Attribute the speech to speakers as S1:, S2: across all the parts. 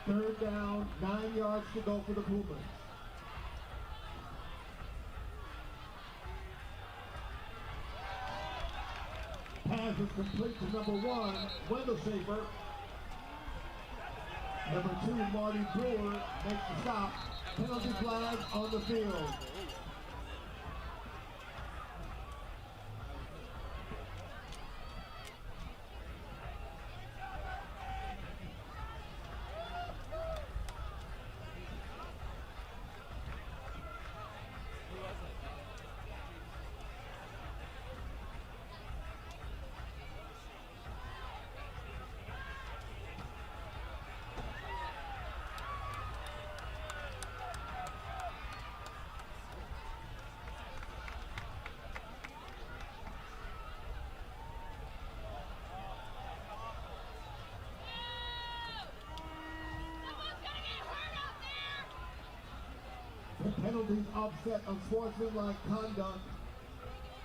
S1: Third down, 9 yards to go for the Pumas. Pass is complete to number 1, Wendell Schaefer. Number 2, Marty Brewer makes the stop. Penalty flag on the field. The penalties offset unsportsmanlike conduct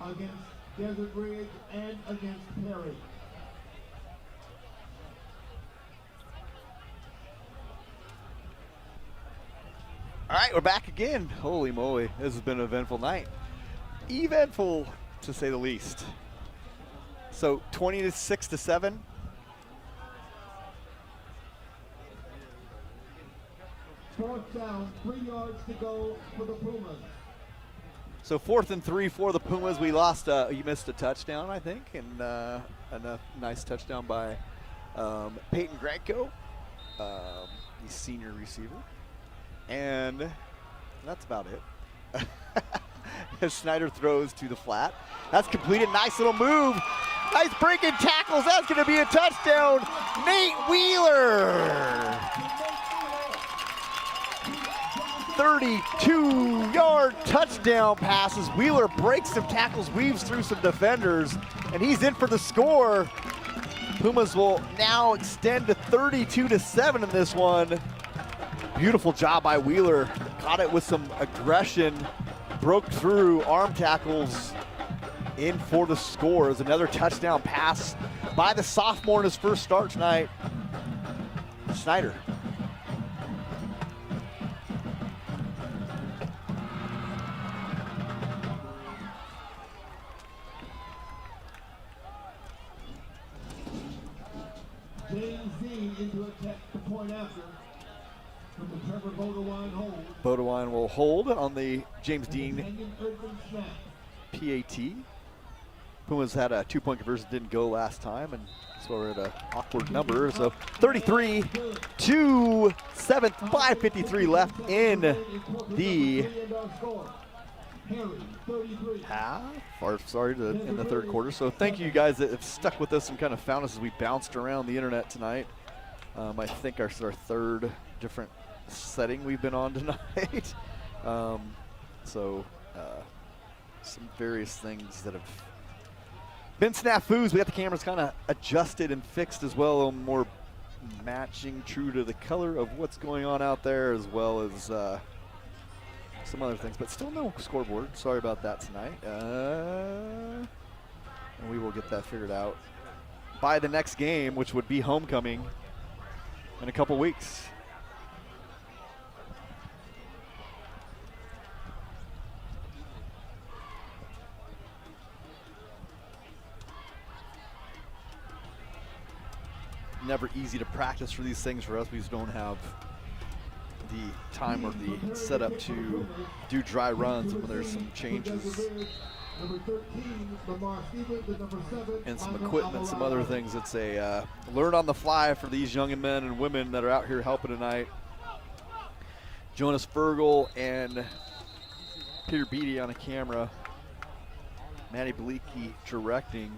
S1: against Desert Ridge and against Perry.
S2: All right, we're back again. Holy moly, this has been an eventful night. Eventful, to say the least. So 26-7.
S1: Fourth down, 3 yards to go for the Pumas.
S2: So 4th and 3 for the Pumas. We lost, you missed a touchdown, I think, and a nice touchdown by Peyton Granko, the senior receiver. And that's about it. As Snyder throws to the flat. That's completed. Nice little move. Nice breaking tackles. That's going to be a touchdown. Nate Wheeler. 32-yard touchdown passes. Wheeler breaks some tackles, weaves through some defenders, and he's in for the score. Pumas will now extend to 32-7 in this one. Beautiful job by Wheeler. Caught it with some aggression, broke through arm tackles, in for the score. Is another touchdown pass by the sophomore in his first start tonight, Snyder.
S1: James Dean into attack the point after from the Trevor Bodewine hold.
S2: Bodewine will hold on the James Dean PAT. Pumas had a 2-point conversion, didn't go last time, and so we're at an awkward number. So 33-7, 5:53 left in the half, or sorry, in the third quarter. So thank you guys that have stuck with us and kind of found us as we bounced around the internet tonight. I think our third different setting we've been on tonight. Some various things that have been snafus. We got the cameras kind of adjusted and fixed as well, more matching, true to the color of what's going on out there, as well as some other things, but still no scoreboard. Sorry about that tonight. And we will get that figured out by the next game, which would be homecoming in a couple weeks. Never easy to practice for these things for us. We just don't have the time or the setup to do dry runs when there's some changes and some equipment, some other things. It's a learn on the fly for these young men and women that are out here helping tonight. Jonas Fergal and Peter Beatty on a camera. Matty Bleaky directing.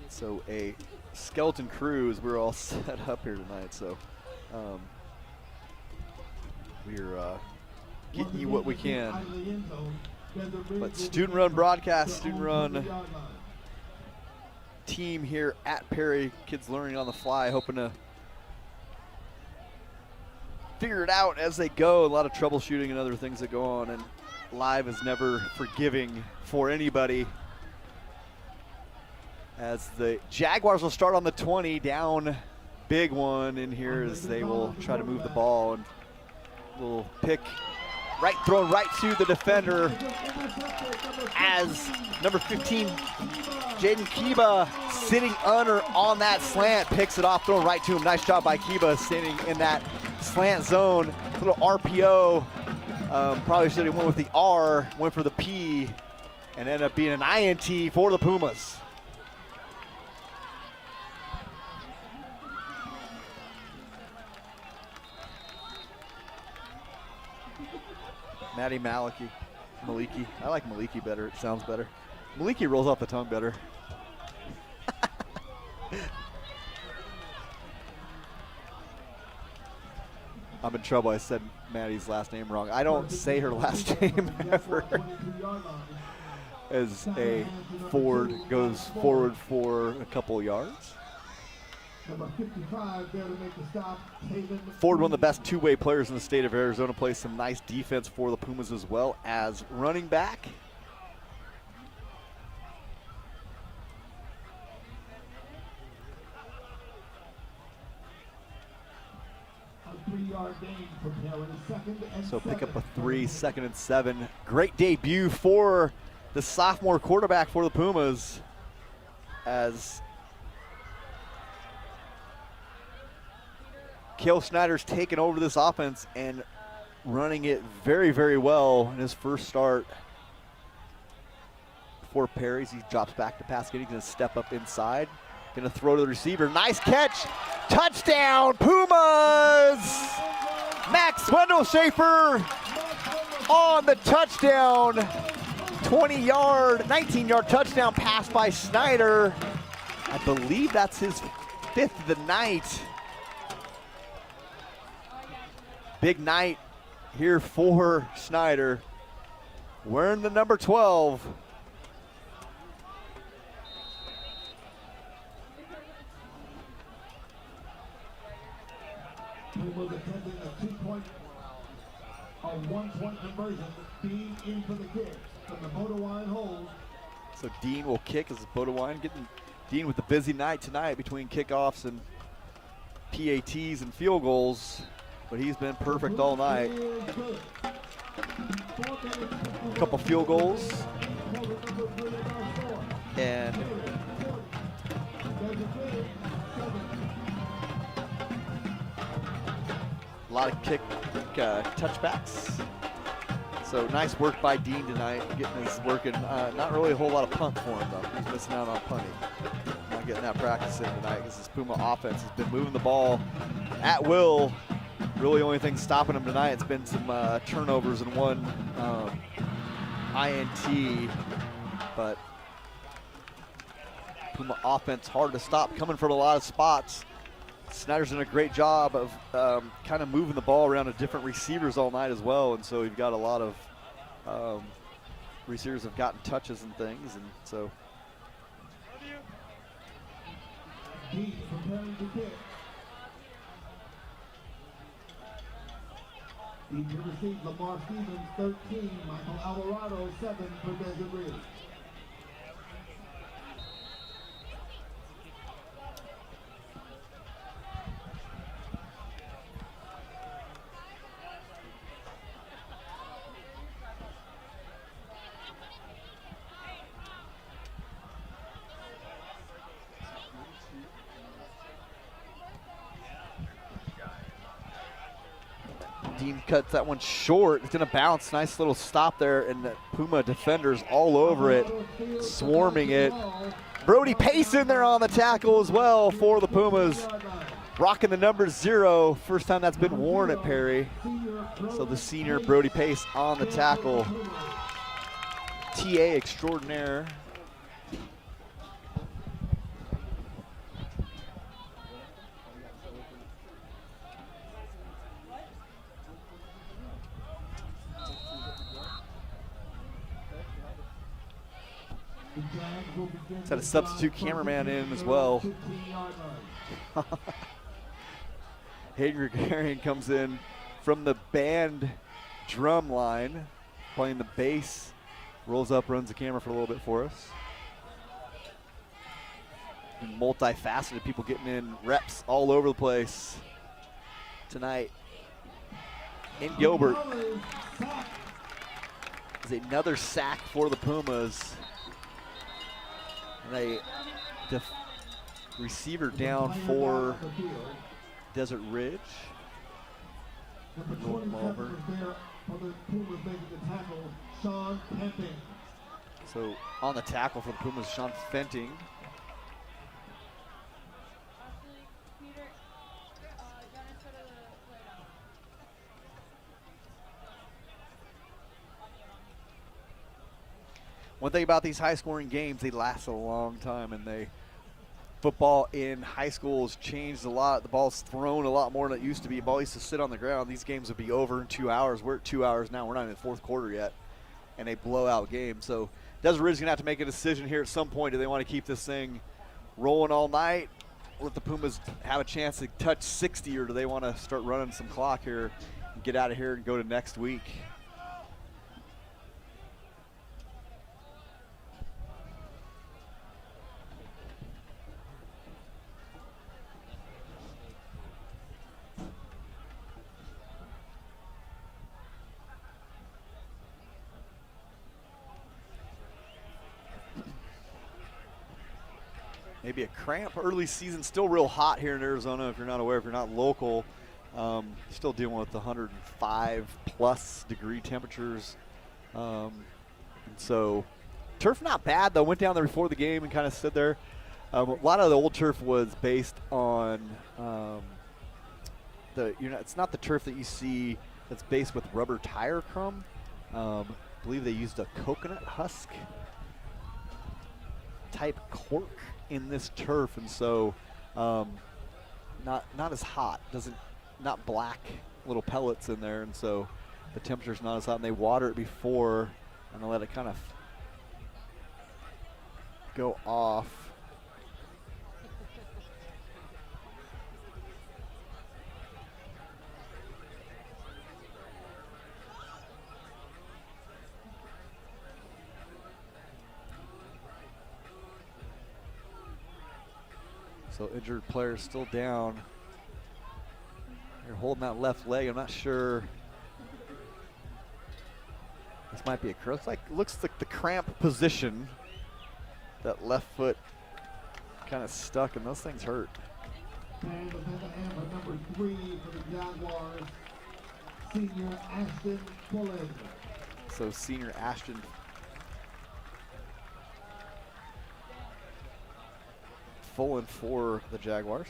S2: So a skeleton crew as we're all set up here tonight. So we're getting you what we can. But student-run broadcast, student-run team here at Perry. Kids learning on the fly, hoping to figure it out as they go. A lot of troubleshooting and other things that go on, and live is never forgiving for anybody. As the Jaguars will start on the 20, down big one in here as they will try to move the ball, and will pick right, throw right to the defender as number 15, Jaden Kiba, sitting under on that slant, picks it off, thrown right to him. Nice job by Kiba sitting in that slant zone. Little RPO. Probably should have went with the R, went for the P, and ended up being an INT for the Pumas. Maddie Maliki. I like Maliki better. It sounds better. Maliki rolls off the tongue better. I'm in trouble. I said Maddie's last name wrong. I don't say her last name ever. As a Ford goes forward for a couple yards.
S1: Number 55 there to make the stop.
S2: Ford, one of the best two-way players in the state of Arizona, plays some nice defense for the Pumas as well as running back.
S1: A 3-yard gain for Perry. Second and
S2: So pick up
S1: 7.
S2: a 3, 2nd and 7. Great debut for the sophomore quarterback for the Pumas, as Cale Snyder's taken over this offense and running it very, very well in his first start. For Perry's, he drops back to pass. He's going to step up inside. Going to throw to the receiver. Nice catch. Touchdown, Pumas! Max Wendell Schaefer on the touchdown. 19-yard touchdown pass by Snyder. I believe that's his 5th of the night. Big night here for Snyder. Wearing the number 12.
S1: Pumas attempting a 2-point, a 1-point conversion. Dean in for the kick from the Bodewine hold.
S2: So Dean will kick as Bodewine getting Dean with a busy night tonight between kickoffs and PATs and field goals. But he's been perfect all night. A couple field goals. And a lot of kick touchbacks. So nice work by Dean tonight, getting his work in. Not really a whole lot of punt for him though. He's missing out on punting. Not getting that practice in tonight because this Puma offense has been moving the ball at will. Really, only thing stopping him tonight, it's been some turnovers and one INT. But Puma offense hard to stop, coming from a lot of spots. Snyder's done a great job of kind of moving the ball around to different receivers all night as well, and so you've got a lot of receivers have gotten touches and things, and so.
S1: Dean preparing to kick. Dean to receive. Lamar Stevens 13, Michael Alvarado 7 for Desert Ridge.
S2: Dean cuts that one short. It's going to bounce. Nice little stop there, and the Puma defenders all over it, swarming it. Brody Pace in there on the tackle as well for the Pumas. Rocking the number 0. First time that's been worn at Perry. So the senior Brody Pace on the tackle. TA extraordinaire. It's had a substitute cameraman in as well. Hayden Gregarian comes in from the band drum line, playing the bass, rolls up, runs the camera for a little bit for us. and multifaceted, people getting in reps all over the place tonight. In Gilbert is another sack for the Pumas. And a receiver down for Desert Ridge.
S1: Number 27 was there for the Pumas making the tackle, Sean Penting.
S2: So on the tackle for the Pumas, Sean Fenting. One thing about these high-scoring games, they last a long time, and football in high school has changed a lot. The ball's thrown a lot more than it used to be. The ball used to sit on the ground. These games would be over in 2 hours. We're at 2 hours now. We're not in the fourth quarter yet, and a blowout game. So Desert Ridge is going to have to make a decision here at some point. Do they want to keep this thing rolling all night, let the Pumas have a chance to touch 60, or do they want to start running some clock here and get out of here and go to next week? Maybe a cramp. Early season, still real hot here in Arizona. If you're not aware, if you're not local, still dealing with 105+ degree temperatures. And so turf not bad though. Went down there before the game and kind of stood there. A lot of the old turf was based on it's not the turf that you see that's based with rubber tire crumb. I believe they used a coconut husk type cork in this turf, and so not as hot, not black little pellets in there, and so the temperature's not as hot, and they water it before and they let it kind of go off. So injured player still down. They're holding that left leg. I'm not sure. This might be a looks like the cramp position. That left foot kind of stuck, and those things hurt.
S1: And the number 3 for the Jaguars, senior Ashton Pullen.
S2: So senior Ashton Fullen for the Jaguars.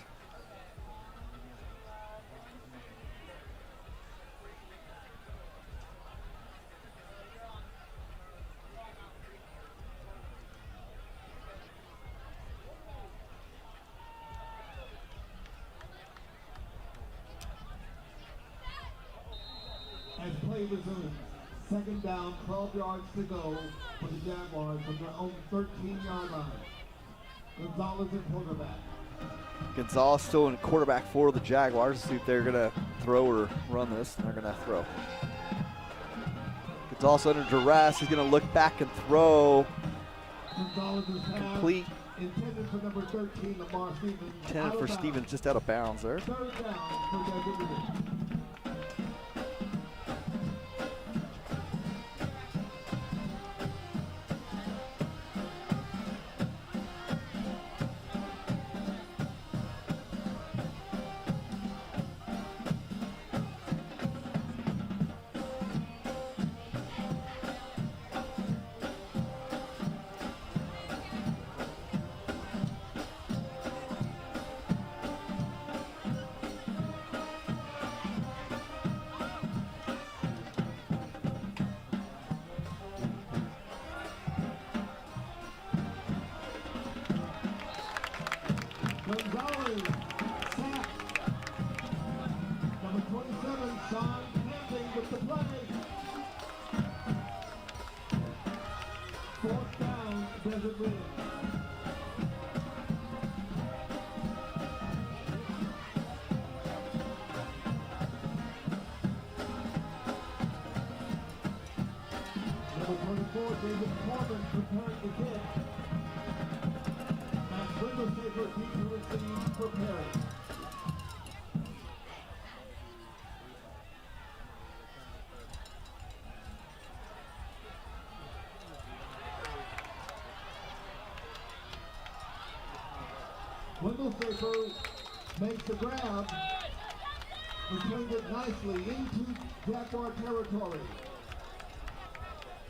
S1: As play resumes, second down, 12 yards to go for the Jaguars from their own 13-yard line. Gonzalez in quarterback.
S2: Gonzalez still in quarterback for the Jaguars. See if they're going to throw or run this. They're going to throw. Gonzalez under duress. He's going to look back and throw. Complete.
S1: Intended for number 13, Lamar Stevens.
S2: Intended for Stevens, just out of bounds there.
S1: Third down for Desert Ridge. Gonzalez, sack. Number 27, Sean Penting with the play. Fourth down, Desert Ridge. Number 24, David Corbin preparing the kick. Matt Window safer deep to receive for Perry. Window safer makes the grab and turns it nicely into Jaguar territory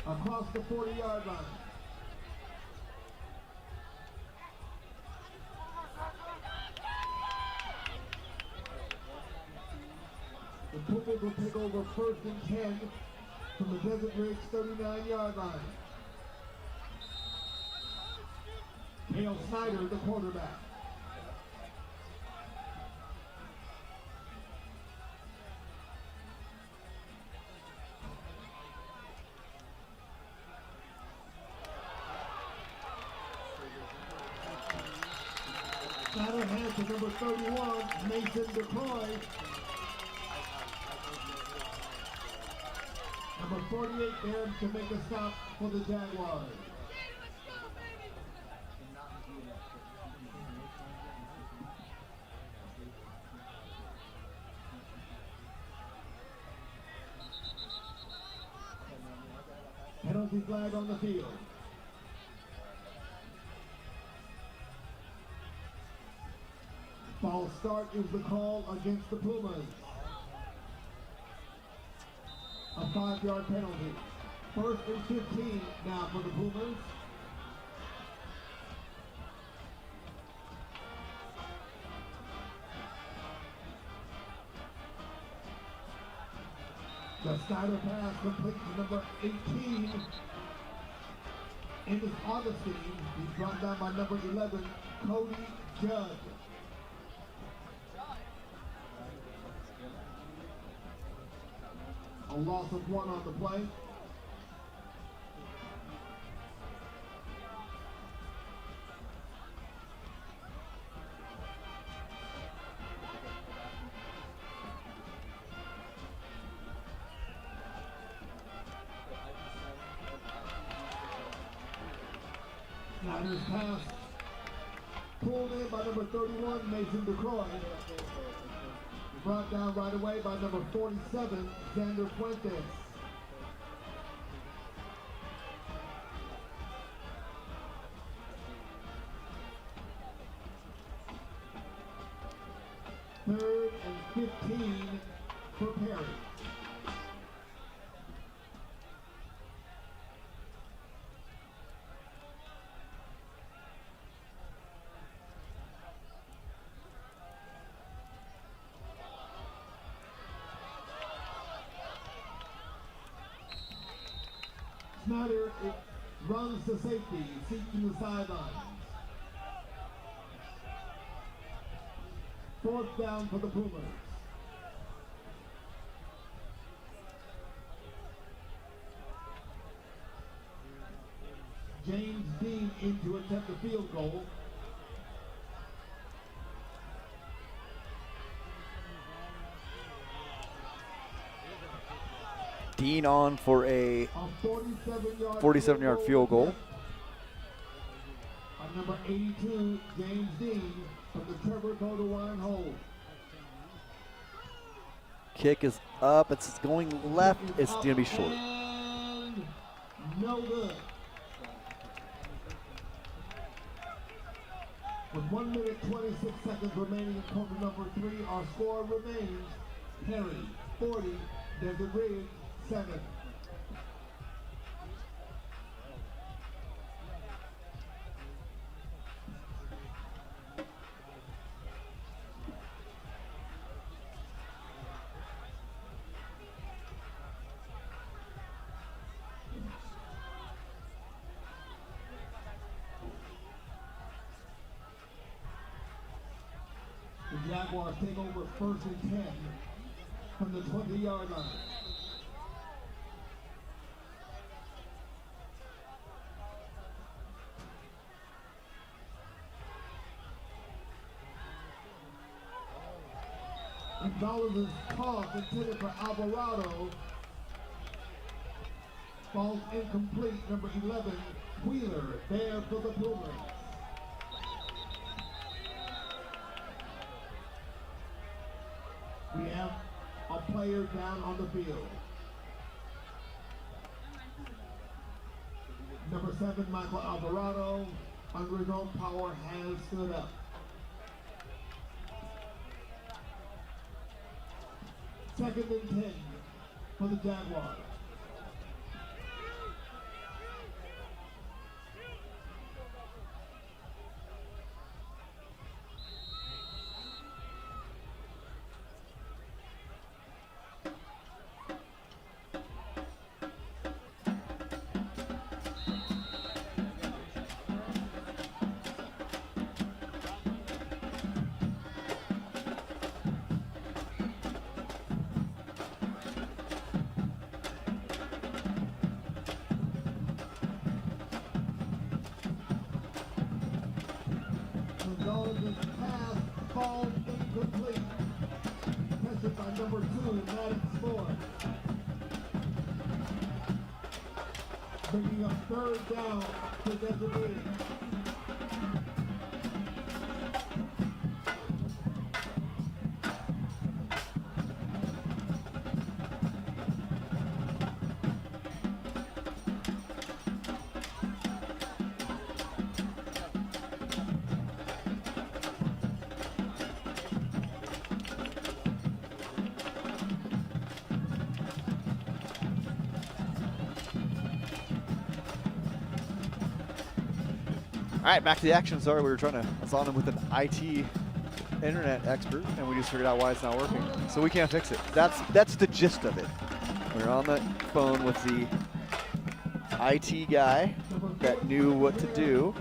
S1: across the 40-yard line. The Pumas will take over 1st and 10 from the Desert Ridge 39-yard line. Cale Snyder, the quarterback. Snyder hands to number 31, Mason DeCroy. Number 48 there to make a stop for the Jaguars. Penalty flag on the field. False start is the call against the Pumas. A 5-yard penalty. 1st and 15 now for the Pumas. The Snyder pass complete to number 18. It is Augustine. He's brought down by number 11, Cody Judd. A loss of 1 on the play. Snyder's pass pulled in by number 31, Mason DeCroy. Brought down right away by number 47, Xander Fuentes. Third and 15 for Perry. Snyder runs to safety, seeking the sidelines. 4th down for the Pumas. James Dean in to attempt the field goal.
S2: Dean on for a 47-yard field goal.
S1: Number 82, James Dean from the Trevor Godewine hole.
S2: Kick is up. It's going left. It's going to be short.
S1: And no good. With 1 minute 26 seconds remaining in quarter number 3, our score remains Perry 40, Desert Ridge 7. The Jaguars take over 1st and 10 from the 20-yard line. Gonzalez's toss intended for Alvarado falls incomplete. Number 11, Wheeler, there for the Pumas. a player down on the field. Number 7, Michael Alvarado, under his own power, has stood up. Second and 10 for the Jaguars. Gonzalez's pass falls incomplete. Tested by number 2, Maddox Ford. Bringing up third down to Desert Ridge.
S2: All right, back to the action. Sorry, we were trying to assign him with an IT internet expert, and we just figured out why it's not working. So we can't fix it. That's the gist of it. We're on the phone with the IT guy that knew what to do,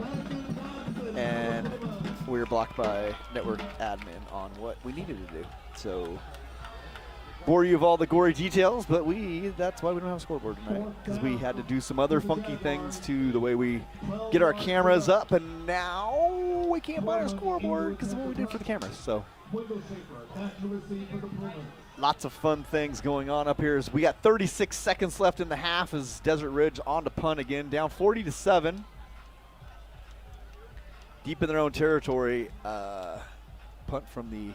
S2: and we were blocked by network admin on what we needed to do. So bore you of all the gory details, but that's why we don't have a scoreboard tonight, because we had to do some other funky things to the way we get our cameras up, and now we can't buy our scoreboard because of what we did for the cameras. So lots of fun things going on up here. As we got 36 seconds left in the half as Desert Ridge on to punt again, down 40-7. Deep in their own territory, punt from the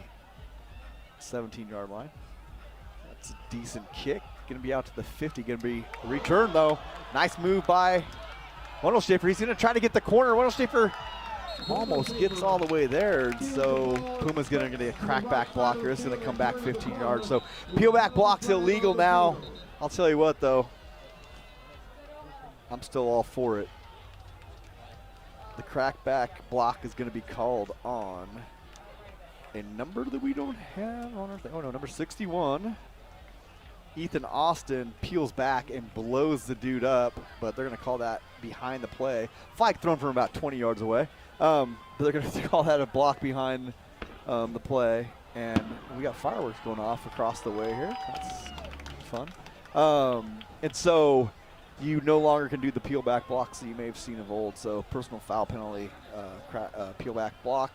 S2: 17-yard line. It's a decent kick. Going to be out to the 50. Going to be a return, though. Nice move by Wendelschafer. He's going to try to get the corner. Wendelschafer almost gets all the way there. So Puma's going to get a crackback blocker. It's going to come back 15 yards. So peel back block's illegal now. I'll tell you what, though. I'm still all for it. The crackback block is going to be called on a number that we don't have on our thing. Oh, no, number 61. Ethan Austin peels back and blows the dude up, but they're going to call that behind the play. Flag thrown from about 20 yards away. But they're going to call that a block behind the play. And we got fireworks going off across the way here. That's fun. And so you no longer can do the peel back blocks that you may have seen of old. So personal foul penalty, peel back block.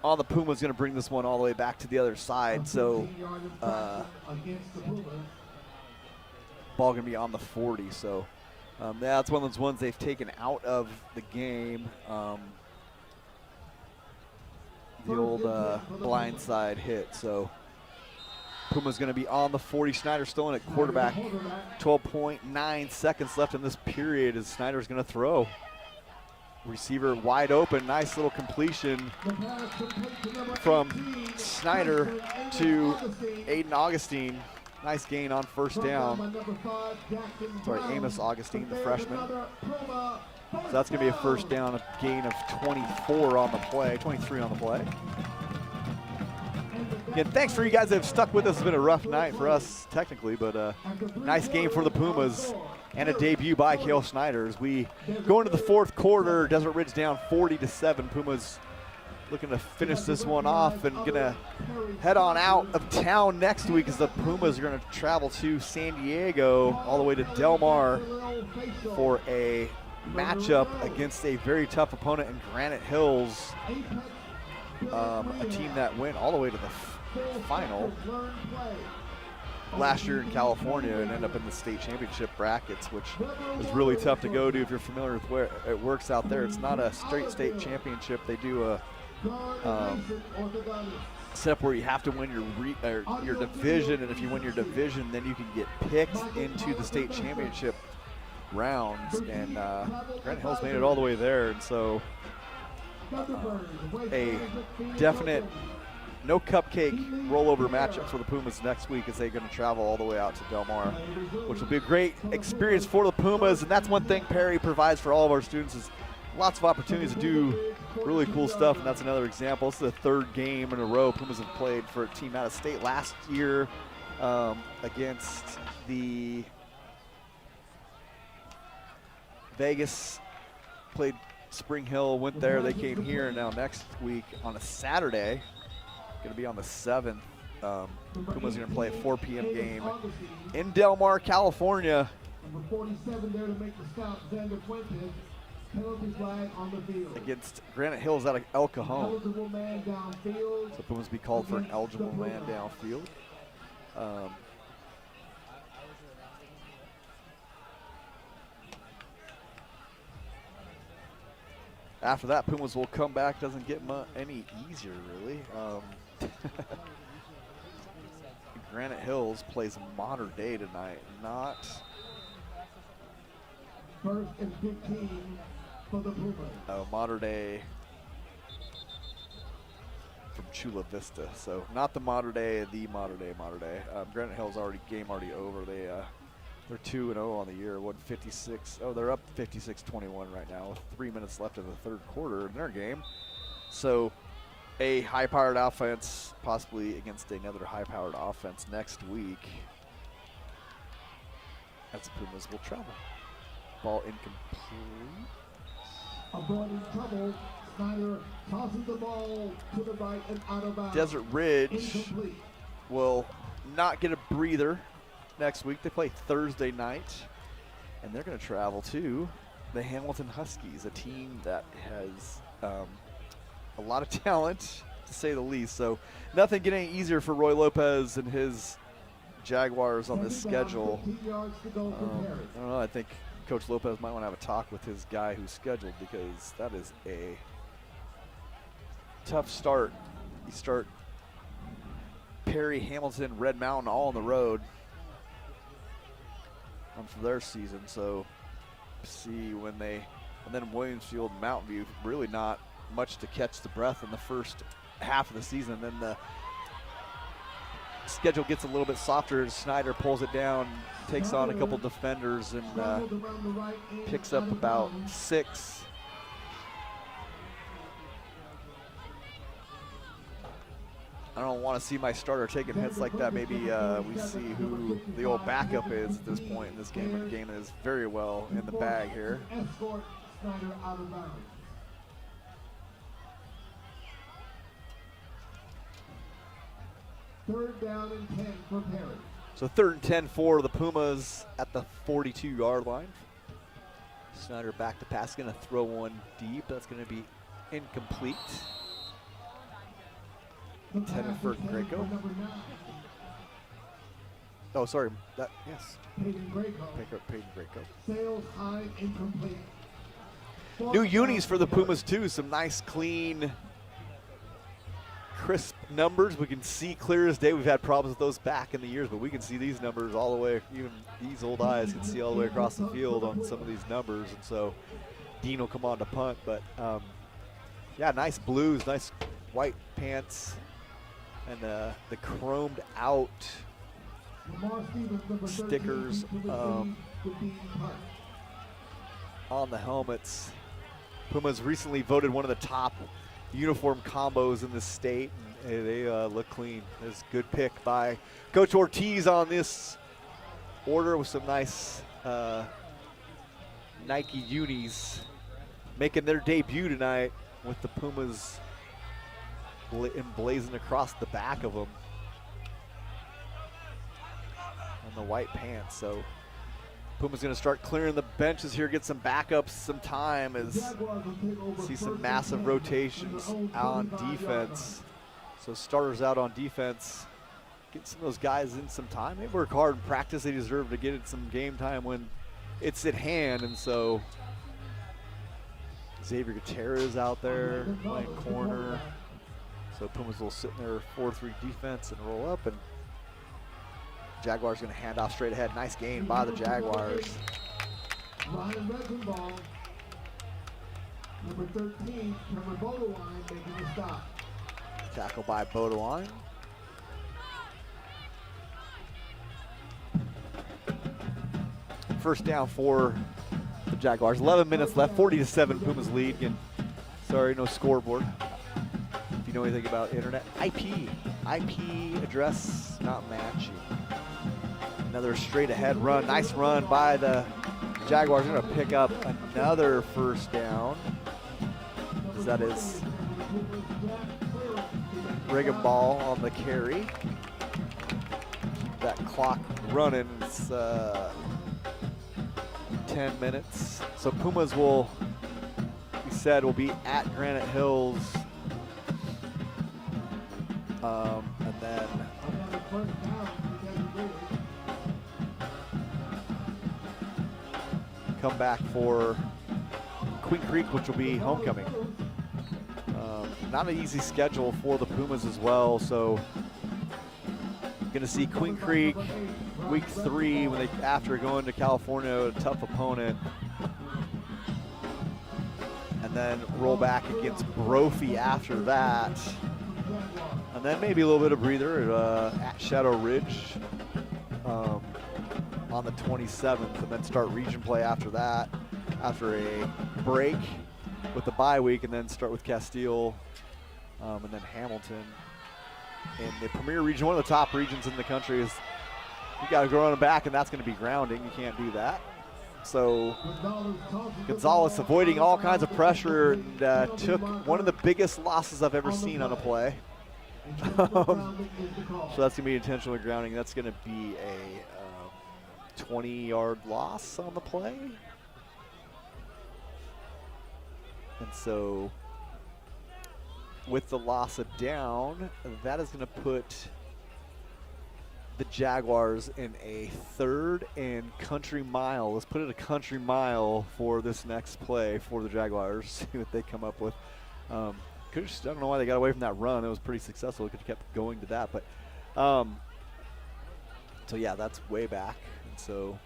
S2: On the Puma's going to bring this one all the way back to the other side. So ball going to be on the 40. So that's one of those ones they've taken out of the game. The old blindside hit. So Puma's going to be on the 40. Snyder still in at quarterback. 12.9 seconds left in this period as Snyder's going to throw. Receiver wide open, nice little completion from Snyder to Aiden Augustine. Nice gain on first down. Sorry, Amos Augustine, the freshman. So that's going to be a first down, a gain of 24 on the play, 23 on the play. Again, thanks for you guys that have stuck with us. It's been a rough night for us technically, but nice game for the Pumas and a debut by Cale Snyder. As we go into the fourth quarter, Desert Ridge down 40-7. Pumas looking to finish this one off and gonna head on out of town next week as the Pumas are gonna travel to San Diego all the way to Del Mar for a matchup against a very tough opponent in Granite Hills, a team that went all the way to the final last year in California and ended up in the state championship brackets, which is really tough to go to if you're familiar with where it works out there. It's not a straight state championship. They do a Setup where you have to win your division, and if you win your division, then you can get picked into the state championship rounds. And Granite Hills made it all the way there, and so a definite no cupcake rollover matchup for the Pumas next week as they're going to travel all the way out to Del Mar, which will be a great experience for the Pumas. And that's one thing Perry provides for all of our students is lots of opportunities to do really cool stuff, and that's another example. This is the third game in a row Pumas have played for a team out of state. Last year against the Vegas, played Spring Hill, went there, they came here, and now next week on a Saturday, going to be on the 7th, Pumas are going to play a 4 p.m. game in Del Mar, California.
S1: Number 47 there to make the stop, Xander Fuentes. Penalty flag on the field.
S2: Against Granite Hills out of El Cajon.
S1: Eligible man downfield.
S2: So Pumas be called for an eligible man downfield. After that, Pumas will come back. Doesn't get any easier, really. Granite Hills plays Mater Dei tonight. Not
S1: 1st and 15 for the Pumas.
S2: Mater Dei from Chula Vista. So not the Mater Dei, the Mater Dei. Granite Hills game already over. They're 2-0 on the year. Won 56. Oh, they're up 56-21 right now with 3 minutes left in the third quarter in their game. So a high-powered offense, possibly against another high-powered offense next week, as the Pumas will travel. Ball incomplete.
S1: Avoiding trouble, Snyder tosses the ball to the right and out of bounds.
S2: Desert Ridge
S1: Incomplete.
S2: will not get a breather next week. They play Thursday night, and they're going to travel to the Hamilton Huskies, a team that has a lot of talent, to say the least. So nothing getting easier for Roy Lopez and his Jaguars on this schedule.
S1: I
S2: don't know. I think Coach Lopez might want to have a talk with his guy who's scheduled, because that is a tough start. You start Perry, Hamilton, Red Mountain all on the road for their season. So see when they, and then Williamsfield, Mountain View, really not much to catch the breath in the first half of the season. Then the schedule gets a little bit softer as Snyder pulls it down, takes on a couple defenders, and picks up about 6. I don't want to see my starter taking hits like that. Maybe we see who the old backup is at this point in this game. The game is very well in the bag here.
S1: Escort Snyder out of bounds. Third down and 10 for Perry.
S2: So 3rd and 10 for the Pumas at the 42-yard line. Snyder back to pass, going to throw one deep. That's going to be incomplete. Intended for Greco. Oh, sorry. Yes.
S1: Peyton Greco.
S2: Peyton Greco.
S1: Sails high, incomplete.
S2: New unis for the Pumas too. Some nice, clean, crisp numbers. We can see clear as day. We've had problems with those back in the years, but we can see these numbers all the way. Even these old eyes can see all the way across the field on some of these numbers. And so Dean will come on to punt. But yeah, nice blues, nice white pants, and the chromed out stickers on the helmets. Pumas recently voted one of the top uniform combos in the state, and they look clean. It's a good pick by Coach Ortiz on this order with some nice Nike unis making their debut tonight with the Pumas emblazoned across the back of them and the white pants. So Pumas going to start clearing the benches here, get some backups, some time, as see some massive rotations on defense. So starters out on defense, get some of those guys in some time. They work hard in practice. They deserve to get in some game time when it's at hand. And so Xavier Gutierrez out there playing corner. So Pumas will sit in their 4-3 defense and roll up, and Jaguars going to hand off straight ahead. Nice gain by the Jaguars.
S1: Ryan Redenbaugh, number 13, Cameron Bodewine making the stop.
S2: Tackle by Bodewine. First down for the Jaguars. 11 minutes left, 40-7 Pumas lead. And sorry, no scoreboard. If you know anything about internet, IP address not matching. Another straight ahead run. Nice run by the Jaguars. Going to pick up another first down. That is Redenbaugh on the carry. That clock running. It's 10 minutes. So Pumas will, we said, will be at Granite Hills. And then come back for Queen Creek, which will be homecoming. Not an easy schedule for the Pumas as well. So going to see Queen Creek week 3 when they, after going to California, a tough opponent, and then roll back against Brophy after that, and then maybe a little bit of breather at Shadow Ridge on the 27th, and then start region play after that, after a break with the bye week, and then start with Castile and then Hamilton. In the Premier Region, one of the top regions in the country, is you got to go on back, and that's going to be grounding. You can't do that. So Gonzalez avoiding all kinds of pressure and took one of the biggest losses I've ever seen on a play. So that's going to be intentional grounding. That's going to be a 20-yard loss on the play. And so with the loss of down, that is going to put the Jaguars in a 3rd and country mile. Let's put it a country mile for this next play for the Jaguars. See what they come up with. I don't know why they got away from that run. It was pretty successful. They could have kept going to that. But so yeah, that's way back. And so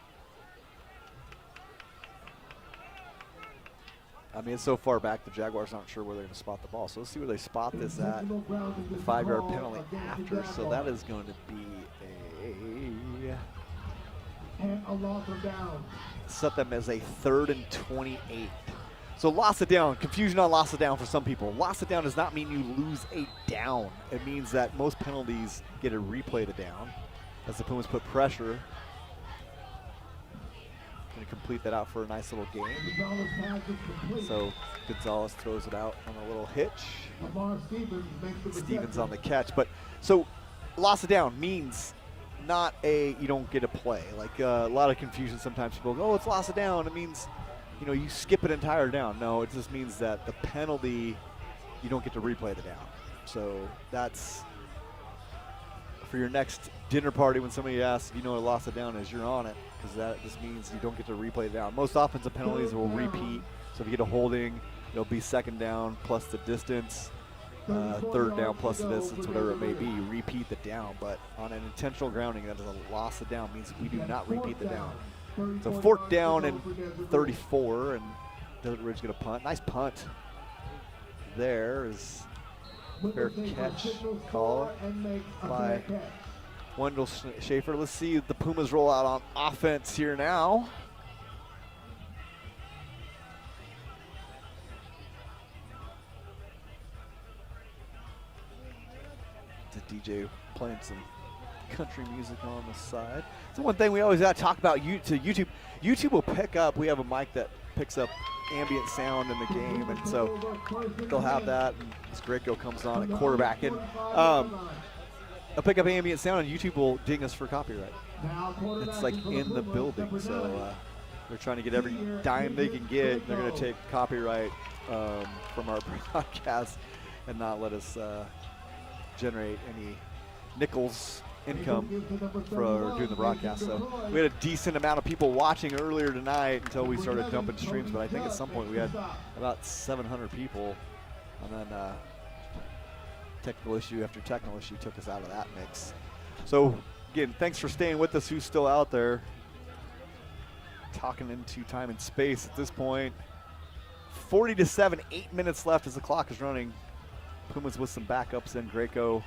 S2: I mean, it's so far back, the Jaguars aren't sure where they're going to spot the ball. So let's see where they spot this at. The 5-yard penalty after. So that is going to be
S1: a loss of down.
S2: Set them as a 3rd and 28. So loss of down, confusion on loss of down for some people. Loss of down does not mean you lose a down. It means that most penalties get a replay to down as the Pumas put pressure. Going to complete that out for a nice little gain. So Gonzalez throws it out on a little hitch. Stevens on the catch. But so loss of down means not you don't get a play. Like a lot of confusion sometimes. People go, oh, it's loss of down. It means, you know, you skip an entire down. No, it just means that the penalty, you don't get to replay the down. So that's for your next dinner party when somebody asks if you know what a loss of down is, you're on it, because that just means you don't get to replay it down. Most offensive penalties will repeat. So if you get a holding, it'll be 2nd down plus the distance, 3rd down plus the distance, whatever it may be. You repeat the down, but on an intentional grounding, that is a loss of down, means we do not repeat the down. So 4th down and 34, and Desert Ridge going to punt. Nice punt. There is fair catch call by Wendell Schaefer. Let's see the Pumas roll out on offense here now. The DJ playing some country music on the side. It's one thing we always got to talk about to YouTube. YouTube will pick up. We have a mic that picks up ambient sound in the game, and so they'll have that. And as Greco comes on at quarterback, and they'll pick up ambient sound, and YouTube will ding us for copyright. It's like in the building, so they're trying to get every dime they can get. They're going to take copyright from our broadcast and not let us generate any nickels income for doing the broadcast. So we had a decent amount of people watching earlier tonight until we started dumping streams, but I think at some point we had about 700 people, and then technical issue after technical issue took us out of that mix. So again, thanks for staying with us, who's still out there. Talking into time and space at this point. 40-7, 8 minutes left as the clock is running. Pumas with some backups in. Greco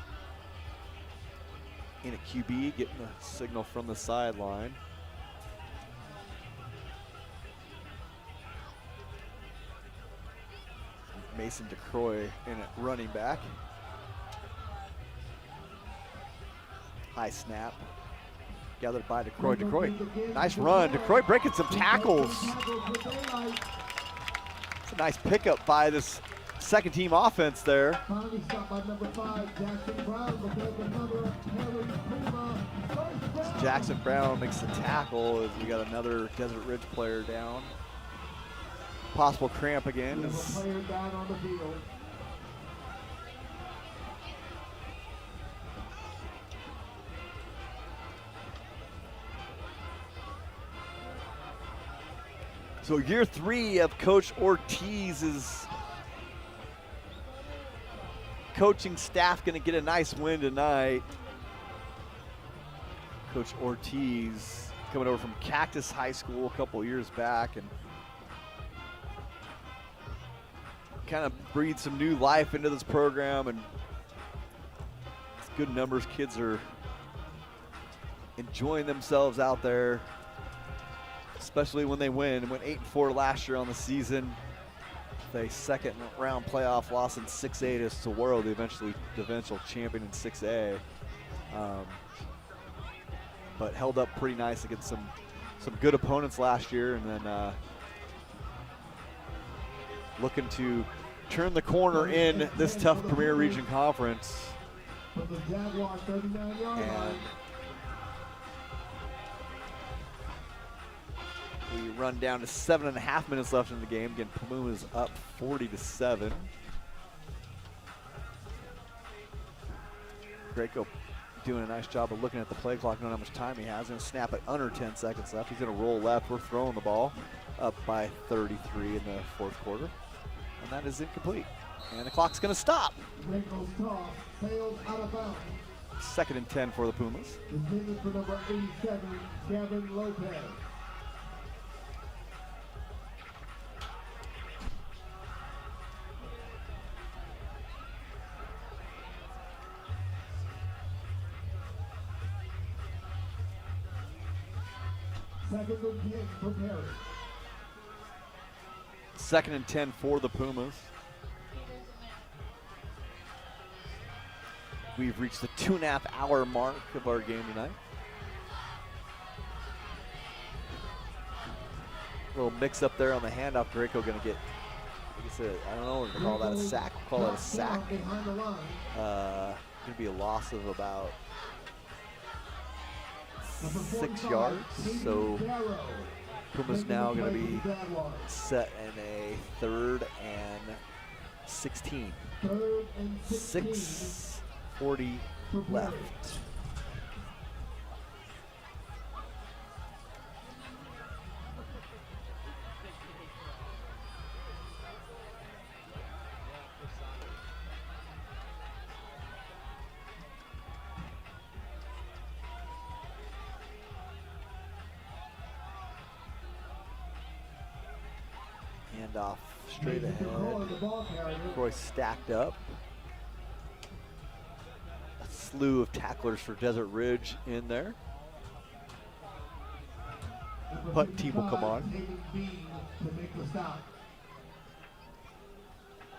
S2: in at QB, getting the signal from the sideline. Mason DeCroy in at running back. High snap. Gathered by DeCroy. DeCroy, nice run. DeCroy breaking some tackles. It's a nice pickup by this second team offense there. Jackson Brown makes the tackle as we got another Desert Ridge player down. Possible cramp again. So year 3 of Coach Ortiz's coaching staff going to get a nice win tonight. Coach Ortiz coming over from Cactus High School a couple years back and kind of breathed some new life into this program, and it's good numbers. Kids are enjoying themselves out there, especially when they win. Went 8-4 last year on the season. With a second round playoff loss in 6A to Saguaro, the eventual champion in 6A. But held up pretty nice against some good opponents last year, and then looking to turn the corner in this tough Premier Region Conference. And we run down to 7.5 minutes left in the game. Again, Pumas up 40-7. Greco doing a nice job of looking at the play clock, knowing how much time he has. Going to snap it under 10 seconds left. He's going to roll left. We're throwing the ball up by 33 in the fourth quarter. And that is incomplete. And the clock's going to stop. Second and 10 for the Pumas.
S1: Intended for number 87, Kevin Lopez. Second and 10 for Perry.
S2: Second and 10 for the Pumas. We've reached the 2.5 hour mark of our game tonight. A little mix up there on the handoff. Greco going to get, like I said, I don't know if to call that a sack. We'll call that a sack. Going to be a loss of about 6 yards. So Pumas now going to be set in a 3rd and 16. 6:40 left. Handoff straight ahead. Roy stacked up. A slew of tacklers for Desert Ridge in there. Punt team will come on.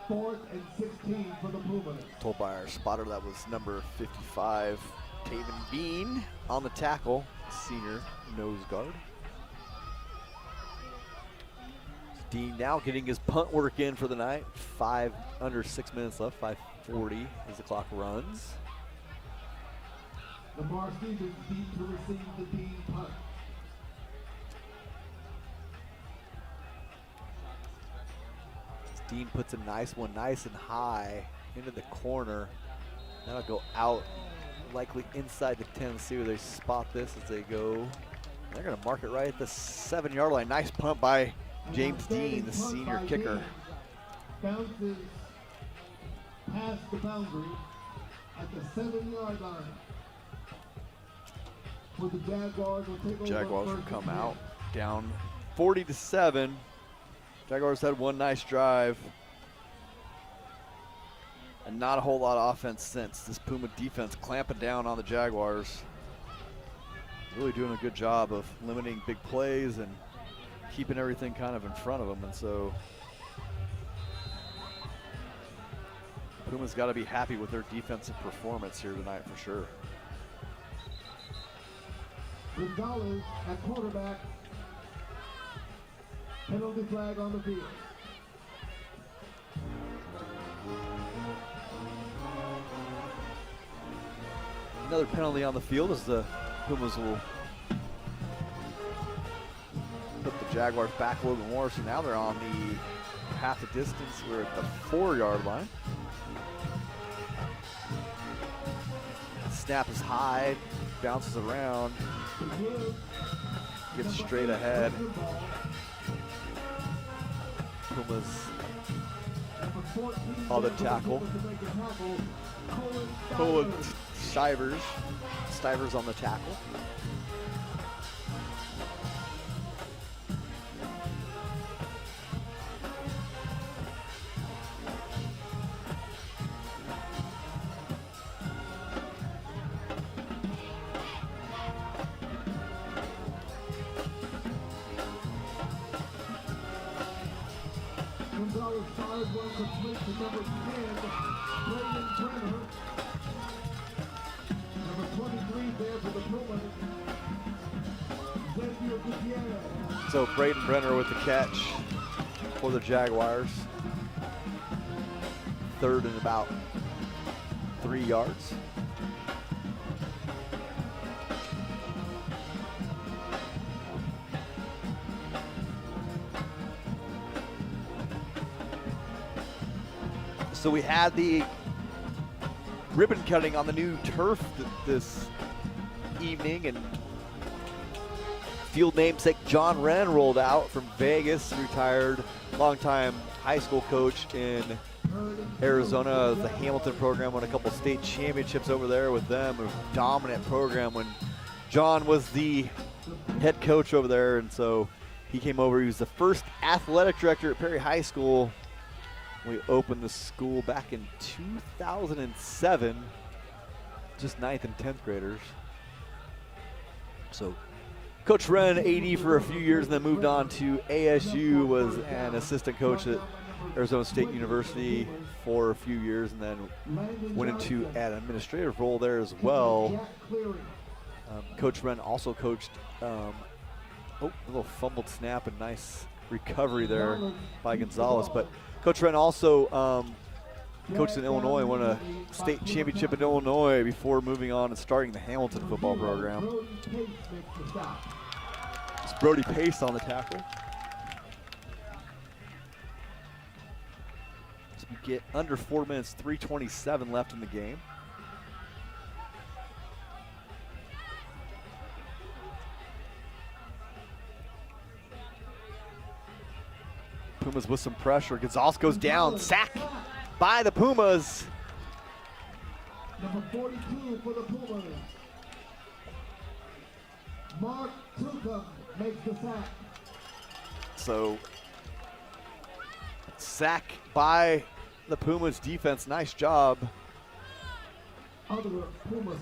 S1: 4th and 16 for the Pumas.
S2: Told by our spotter that was number 55, Taven Bean, on the tackle, senior nose guard. Dean now getting his punt work in for the night. Under 6 minutes left, 5:40 as the clock runs.
S1: Lamar Stevens deep to receive the Dean punt.
S2: Dean puts a nice one, nice and high into the corner. That'll go out likely inside the 10. Let's see where they spot this as they go. They're going to mark it right at the 7-yard line. Nice punt by James Dean, the senior kicker.
S1: Bounces past the boundary at the 7-yard line. With the Jaguars will take over.
S2: Jaguars will come out down 40-7. Jaguars had one nice drive. And not a whole lot of offense since. This Puma defense clamping down on the Jaguars. Really doing a good job of limiting big plays and keeping everything kind of in front of them. And so Puma's got to be happy with their defensive performance here tonight for sure.
S1: Gonzalez at quarterback. Penalty flag on the field.
S2: Another penalty on the field as the Pumas will put the Jaguars back a little bit more. So now they're on the half the distance. We're at the 4-yard line. Snap is high, bounces around, gets straight ahead. Pumas on the tackle. Colin Stivers on the tackle.
S1: Gonzalez fires one complete to number 10, Braden Brenner. Number 23 there for the Pumas. Xavier Gutierrez.
S2: So Braden Brenner with the catch for the Jaguars. 3rd and about 3 yards. So we had the ribbon cutting on the new turf this evening, and field namesake John Wren rolled out from Vegas, retired longtime high school coach in Arizona, the Hamilton program, won a couple state championships over there with them, a dominant program when John was the head coach over there. And so he came over. He was the first athletic director at Perry High School. We opened the school back in 2007, just 9th and 10th graders. So Coach Wren, AD for a few years, and then moved on to ASU, was an assistant coach at Arizona State University for a few years, and then went into an administrative role there as well. Coach Wren also coached, a little fumbled snap and nice recovery there by Gonzalez. But Coach Wren also coached in Illinois, won a state championship in Illinois before moving on and starting the Hamilton football program. It's Brody Pace on the tackle. So we get under 4 minutes, 3:27 left in the game. Pumas with some pressure. Gonzalez goes down. Sack by the Pumas.
S1: Number 42 for the Pumas. Mark Tucum makes the sack.
S2: So, sack by the Pumas defense. Nice job
S1: Other Puma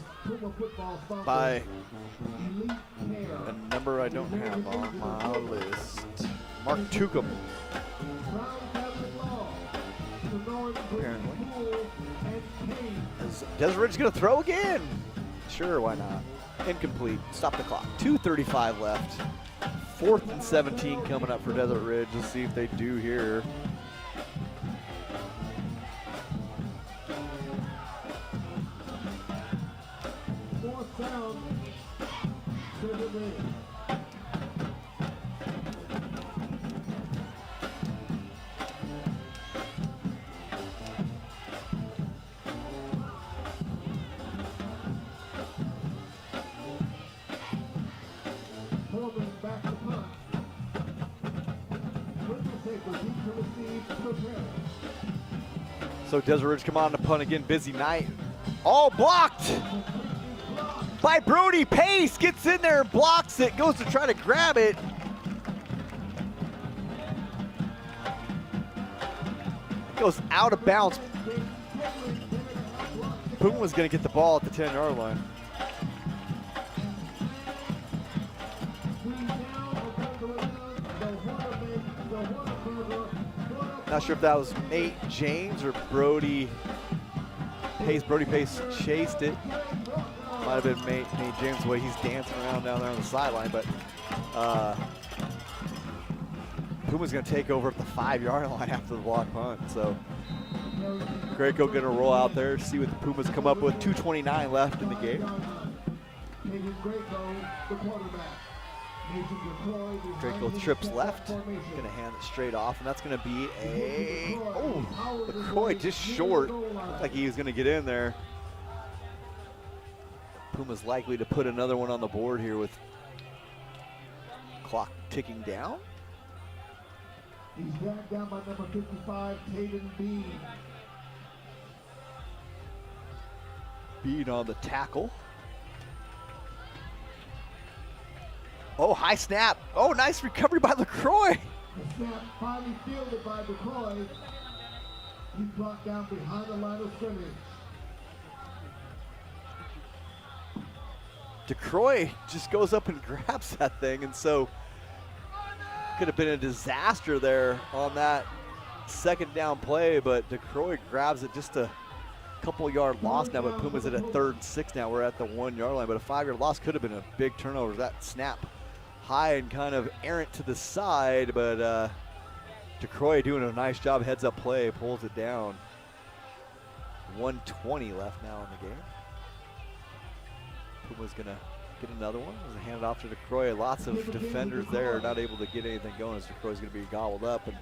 S1: football sponsors.
S2: by
S1: Elite Care.
S2: a number I don't have on my list. Mark Tucum.
S1: Brown Catholic Law.
S2: Apparently.
S1: Pool and Kane.
S2: Is Desert Ridge going to throw again? Sure, why not? Incomplete. Stop the clock. 2:35 left. 4th and 17 coming up for Desert Ridge. Let's see if they do here.
S1: Fourth down. Desert Ridge.
S2: So Desert Ridge come on to punt again. Busy night. All blocked by Brody Pace. Gets in there and blocks it. Goes to try to grab it. Goes out of bounds. Puma was going to get the ball at the 10-yard line. Not sure if that was Nate James or Brody Pace. Brody Pace chased it. Might have been Nate James, the way he's dancing around down there on the sideline. But Puma's going to take over at the 5-yard line after the block punt. So Greco going to roll out there, see what the Pumas come up with. 2:29 left in the game. Greco trips left, going to hand it straight off, and that's going to be a, McCoy just short. Looked like he was going to get in there. Puma's likely to put another one on the board here with clock ticking down.
S1: He's dragged down by number 55, Caden Bean.
S2: Bean on the tackle. Oh, high snap. Oh, nice recovery by LaCroix.
S1: The snap finally fielded by LaCroix. He's brought down behind the line of scrimmage.
S2: DeCroix just goes up and grabs that thing, and so could have been a disaster there on that second down play, but DeCroix grabs it. Just a couple yard loss now, but Puma's at a 3rd and 6 now. We're at the 1-yard line, but a 5-yard loss could have been a big turnover. That snap high and kind of errant to the side, but DeCroix doing a nice job, heads up play, pulls it down. 1:20 left now in the game. Puma's gonna get another one. There's a hand off to DeCroix. Lots of defenders there, not able to get anything going as DeCroix's gonna be gobbled up, and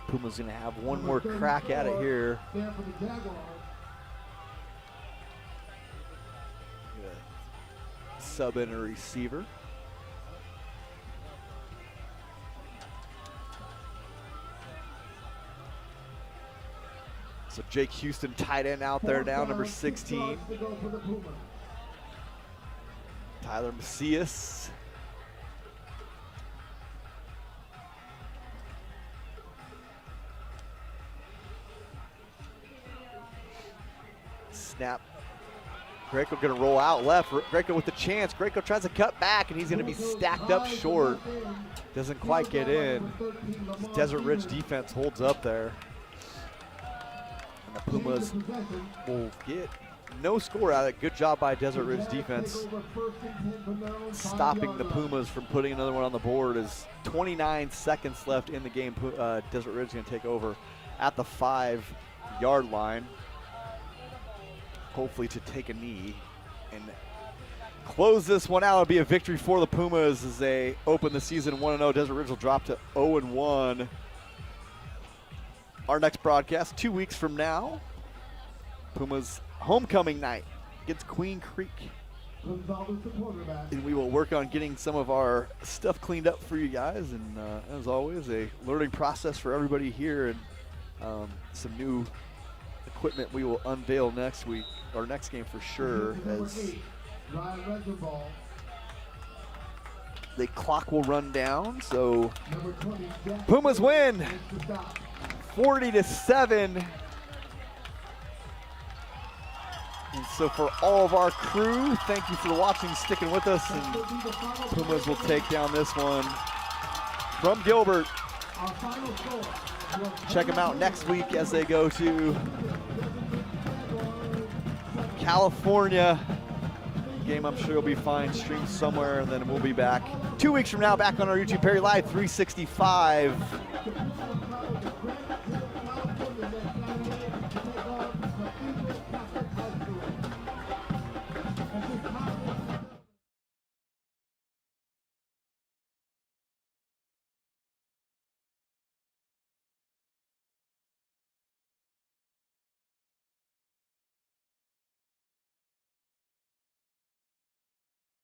S2: Puma's gonna have one more crack at it here. Sub in a receiver. So Jake Houston, tight end out there now, number 16. Tyler Macias. Snap. Greco gonna roll out left. Greco with the chance. Greco tries to cut back, and he's gonna be stacked up short. Doesn't quite get in. Desert Ridge defense holds up there. And the Pumas will get no score out of it. Good job by Desert Ridge defense, stopping the Pumas from putting another one on the board. As 29 seconds left in the game, Desert Ridge gonna take over at the 5-yard line. Hopefully to take a knee and close this one out. It'll be a victory for the Pumas as they open the season 1-0. Desert Ridge will drop to 0-1. Our next broadcast 2 weeks from now. Pumas homecoming night against Queen Creek. And we will work on getting some of our stuff cleaned up for you guys. And as always, a learning process for everybody here, and some new equipment we will unveil next week, or next game for sure, as the clock will run down. So Pumas win 40-7. And so for all of our crew, thank you for watching, sticking with us, and Pumas will take down this one from Gilbert. Check them out next week as they go to California. Game I'm sure will be fine, streamed somewhere, and then we'll be back 2 weeks from now, back on our YouTube Perry Live 365.